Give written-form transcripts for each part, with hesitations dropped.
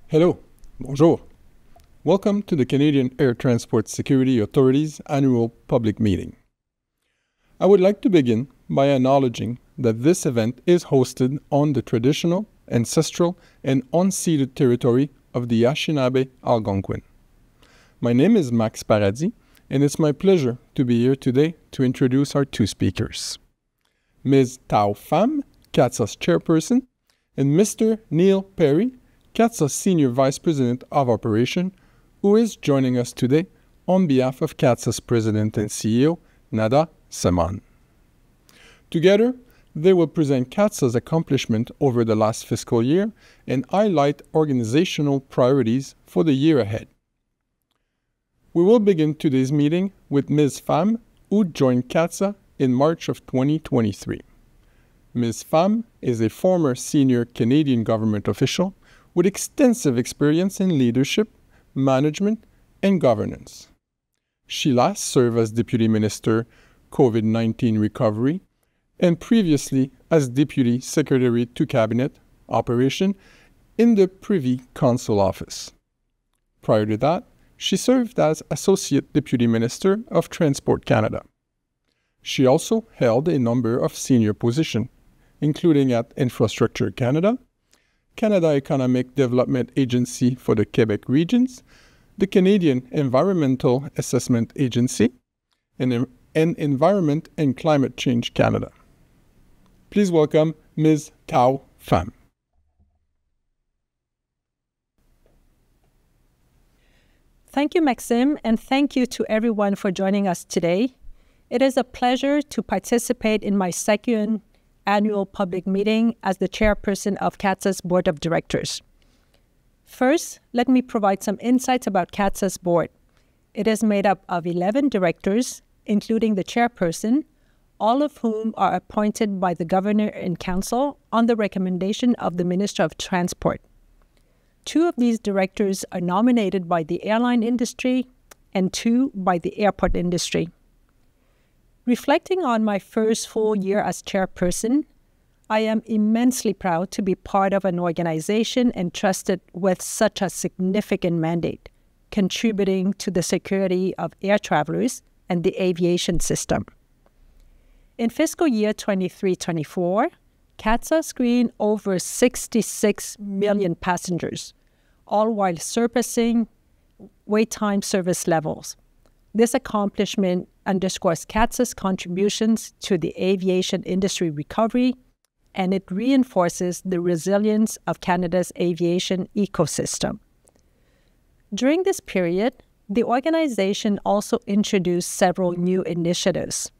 Hello, bonjour. Welcome to the Canadian Air Transport Security Authority's annual public meeting. I would like to begin by acknowledging that this event is hosted on the traditional, ancestral, and unceded territory of the Anishinaabe Algonquin. My name is Max Paradis, and it's my pleasure to be here today to introduce our two speakers. Ms. Tao Pham, CATSA's chairperson, and Mr. Neil Perry, CATSA Senior Vice President of Operation, who is joining us today on behalf of CATSA's President and CEO, Nada Saman. Together, they will present CATSA's accomplishment over the last fiscal year and highlight organizational priorities for the year ahead. We will begin today's meeting with Ms. Pham, who joined CATSA in March of 2023. Ms. Pham is a former senior Canadian government official with extensive experience in leadership, management, and governance. She last served as Deputy Minister, COVID-19 Recovery, and previously as Deputy Secretary to Cabinet, Operation, in the Privy Council Office. Prior to that, she served as Associate Deputy Minister of Transport Canada. She also held a number of senior positions, including at Infrastructure Canada, Canada Economic Development Agency for the Quebec regions, the Canadian Environmental Assessment Agency, and Environment and Climate Change Canada. Please welcome Ms. Tao Pham. Thank you, Maxime, and thank you to everyone for joining us today. It is a pleasure to participate in my second annual public meeting as the chairperson of CATSA's Board of Directors. First, let me provide some insights about CATSA's board. It is made up of 11 directors, including the chairperson, all of whom are appointed by the Governor and Council on the recommendation of the Minister of Transport. 2 of these directors are nominated by the airline industry and 2 by the airport industry. Reflecting on my first full year as chairperson, I am immensely proud to be part of an organization entrusted with such a significant mandate, contributing to the security of air travelers and the aviation system. In fiscal year 23-24, CATSA screened over 66 million passengers, all while surpassing wait time service levels. This accomplishment underscores CATSA's contributions to the aviation industry recovery, and it reinforces the resilience of Canada's aviation ecosystem. During this period, the organization also introduced several new initiatives.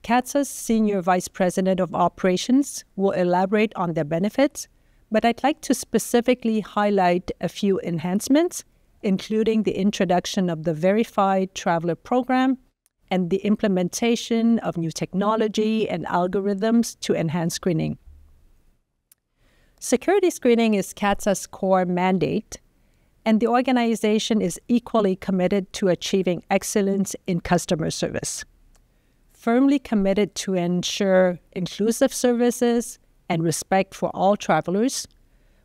CATSA's Senior Vice President of Operations will elaborate on their benefits, but I'd like to specifically highlight a few enhancements, including the introduction of the Verified Traveler Program and the implementation of new technology and algorithms to enhance screening. Security screening is CATSA's core mandate, and the organization is equally committed to achieving excellence in customer service. Firmly committed to ensure inclusive services and respect for all travelers,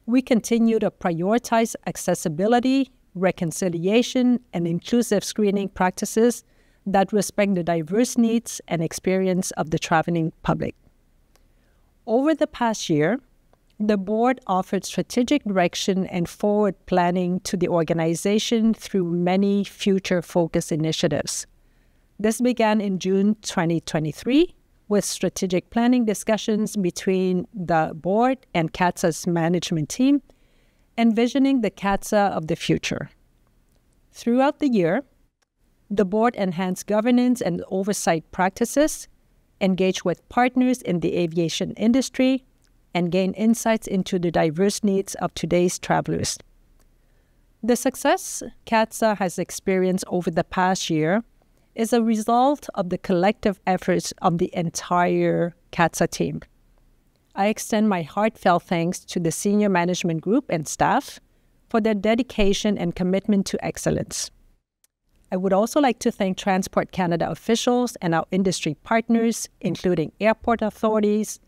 we continue to prioritize accessibility, reconciliation, and inclusive screening practices that respect the diverse needs and experience of the traveling public. Over the past year, the board offered strategic direction and forward planning to the organization through many future-focused initiatives. This began in June 2023 with strategic planning discussions between the board and CATSA's management team, envisioning the CATSA of the future. Throughout the year, the board enhanced governance and oversight practices, engaged with partners in the aviation industry, and gained insights into the diverse needs of today's travelers. The success CATSA has experienced over the past year is a result of the collective efforts of the entire CATSA team. I extend my heartfelt thanks to the senior management group and staff for their dedication and commitment to excellence. I would also like to thank Transport Canada officials and our industry partners, including airport authorities,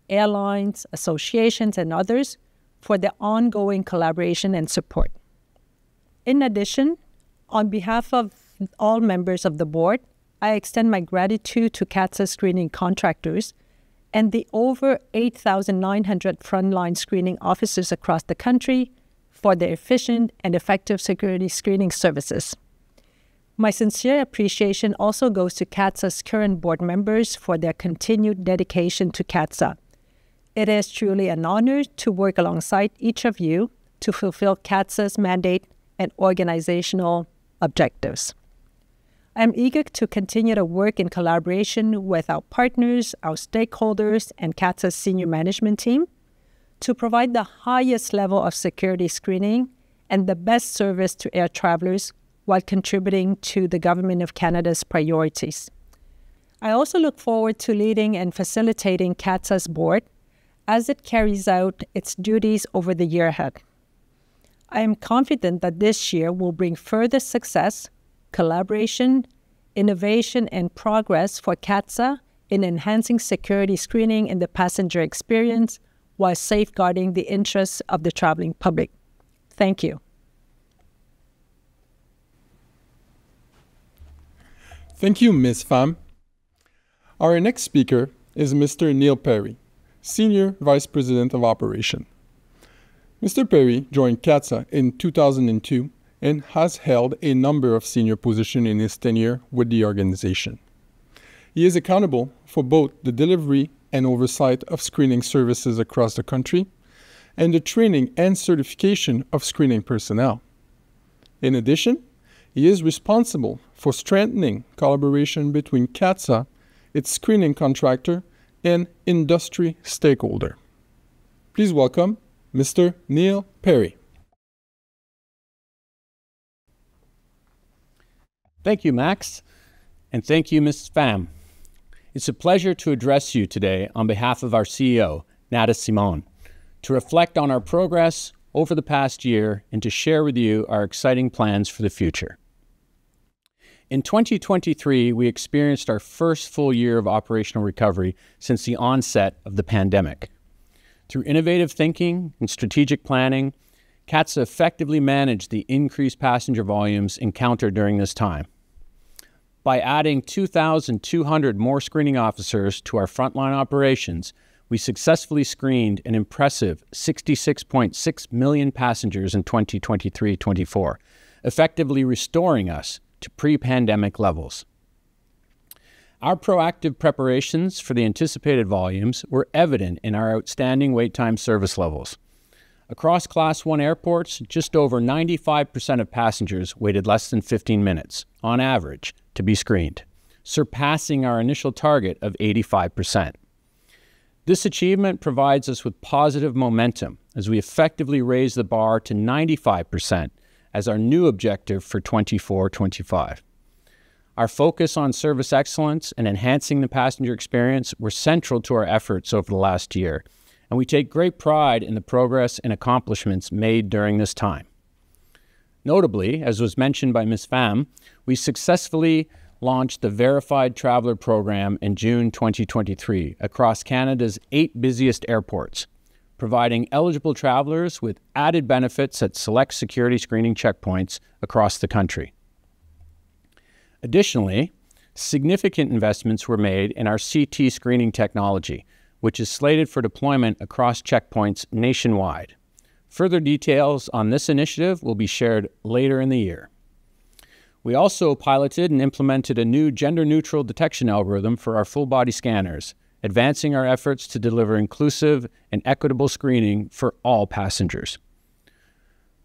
airlines, associations, and others, for their ongoing collaboration and support. In addition, on behalf of all members of the board, I extend my gratitude to CATSA screening contractors and the over 8,900 frontline screening officers across the country for their efficient and effective security screening services. My sincere appreciation also goes to CATSA's current board members for their continued dedication to CATSA. It is truly an honor to work alongside each of you to fulfill CATSA's mandate and organizational objectives. I am eager to continue to work in collaboration with our partners, our stakeholders, and CATSA's senior management team to provide the highest level of security screening and the best service to air travelers while contributing to the Government of Canada's priorities. I also look forward to leading and facilitating CATSA's board as it carries out its duties over the year ahead. I am confident that this year will bring further success, collaboration, innovation, and progress for CATSA in enhancing security screening in the passenger experience while safeguarding the interests of the traveling public. Thank you. Thank you, Ms. Pham. Our next speaker is Mr. Neil Perry, Senior Vice President of Operation. Mr. Perry joined CATSA in 2002 and has held a number of senior positions in his tenure with the organization. He is accountable for both the delivery and oversight of screening services across the country and the training and certification of screening personnel. In addition, he is responsible for strengthening collaboration between CATSA, its screening contractor, and industry stakeholder. Please welcome Mr. Neil Perry. Thank you, Max, and thank you, Ms. Pham. It's a pleasure to address you today on behalf of our CEO, Nada Simone, to reflect on our progress over the past year and to share with you our exciting plans for the future. In 2023, we experienced our first full year of operational recovery since the onset of the pandemic. Through innovative thinking and strategic planning, CATSA effectively managed the increased passenger volumes encountered during this time. By adding 2,200 more screening officers to our frontline operations, we successfully screened an impressive 66.6 million passengers in 2023-24, effectively restoring us to pre-pandemic levels. Our proactive preparations for the anticipated volumes were evident in our outstanding wait time service levels. Across Class 1 airports, just over 95% of passengers waited less than 15 minutes, on average, to be screened, surpassing our initial target of 85%. This achievement provides us with positive momentum as we effectively raise the bar to 95% as our new objective for 24-25. Our focus on service excellence and enhancing the passenger experience were central to our efforts over the last year, and we take great pride in the progress and accomplishments made during this time. Notably, as was mentioned by Ms. Pham, we successfully launched the Verified Traveler Program in June 2023 across Canada's 8 busiest airports, providing eligible travelers with added benefits at select security screening checkpoints across the country. Additionally, significant investments were made in our CT screening technology, which is slated for deployment across checkpoints nationwide. Further details on this initiative will be shared later in the year. We also piloted and implemented a new gender-neutral detection algorithm for our full-body scanners, advancing our efforts to deliver inclusive and equitable screening for all passengers.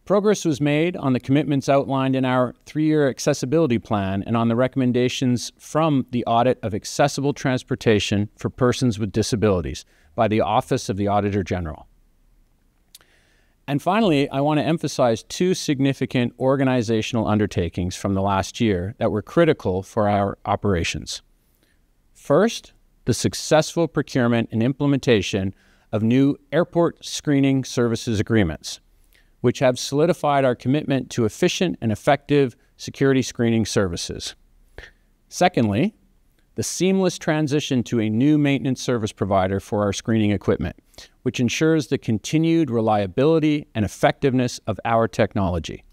Progress was made on the commitments outlined in our 3-year accessibility plan and on the recommendations from the Audit of Accessible Transportation for Persons with Disabilities by the Office of the Auditor General. And finally, I want to emphasize 2 significant organizational undertakings from the last year that were critical for our operations. First, the successful procurement and implementation of new airport screening services agreements, which have solidified our commitment to efficient and effective security screening services. Secondly, the seamless transition to a new maintenance service provider for our screening equipment, which ensures the continued reliability and effectiveness of our technology.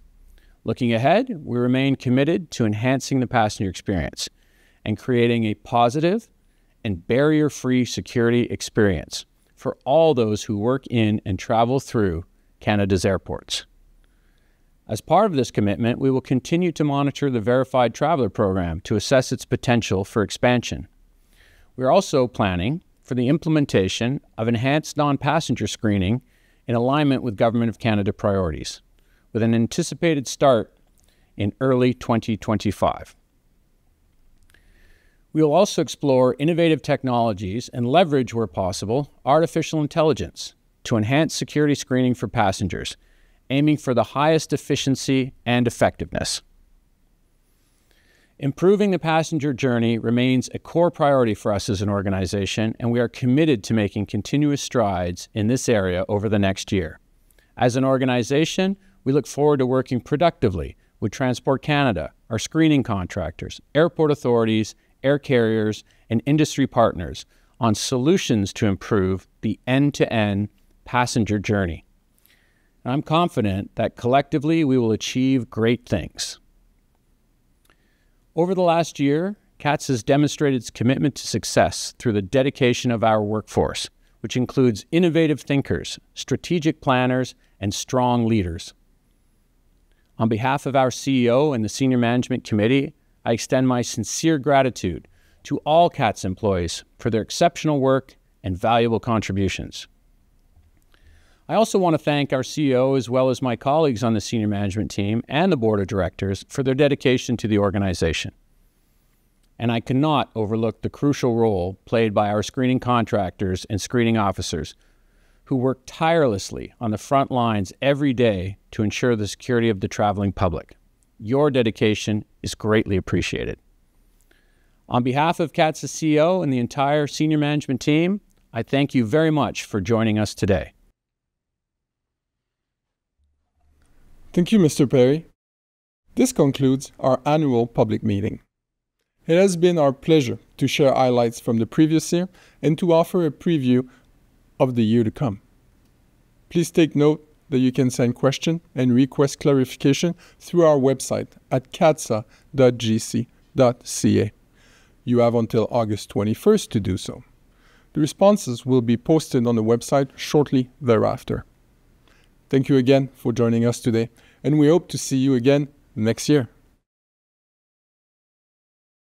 Looking ahead, we remain committed to enhancing the passenger experience and creating a positive and barrier-free security experience for all those who work in and travel through Canada's airports. As part of this commitment, we will continue to monitor the Verified Traveler Program to assess its potential for expansion. We are also planning for the implementation of enhanced non-passenger screening in alignment with Government of Canada priorities, with an anticipated start in early 2025. We will also explore innovative technologies and leverage, where possible, artificial intelligence to enhance security screening for passengers, aiming for the highest efficiency and effectiveness. Improving the passenger journey remains a core priority for us as an organization, and we are committed to making continuous strides in this area over the next year. As an organization, we look forward to working productively with Transport Canada, our screening contractors, airport authorities, air carriers, and industry partners on solutions to improve the end-to-end passenger journey. And I'm confident that collectively we will achieve great things. Over the last year, CATSA has demonstrated its commitment to success through the dedication of our workforce, which includes innovative thinkers, strategic planners, and strong leaders. On behalf of our CEO and the Senior Management Committee, I extend my sincere gratitude to all CATSA employees for their exceptional work and valuable contributions. I also want to thank our CEO, as well as my colleagues on the senior management team and the board of directors, for their dedication to the organization. And I cannot overlook the crucial role played by our screening contractors and screening officers, who work tirelessly on the front lines every day to ensure the security of the traveling public. Your dedication is greatly appreciated. On behalf of CATSA CEO and the entire senior management team, I thank you very much for joining us today. Thank you, Mr. Perry. This concludes our annual public meeting. It has been our pleasure to share highlights from the previous year and to offer a preview of the year to come. Please take note that you can send questions and request clarification through our website at catsa.gc.ca. You have until August 21st to do so. The responses will be posted on the website shortly thereafter. Thank you again for joining us today, and we hope to see you again next year.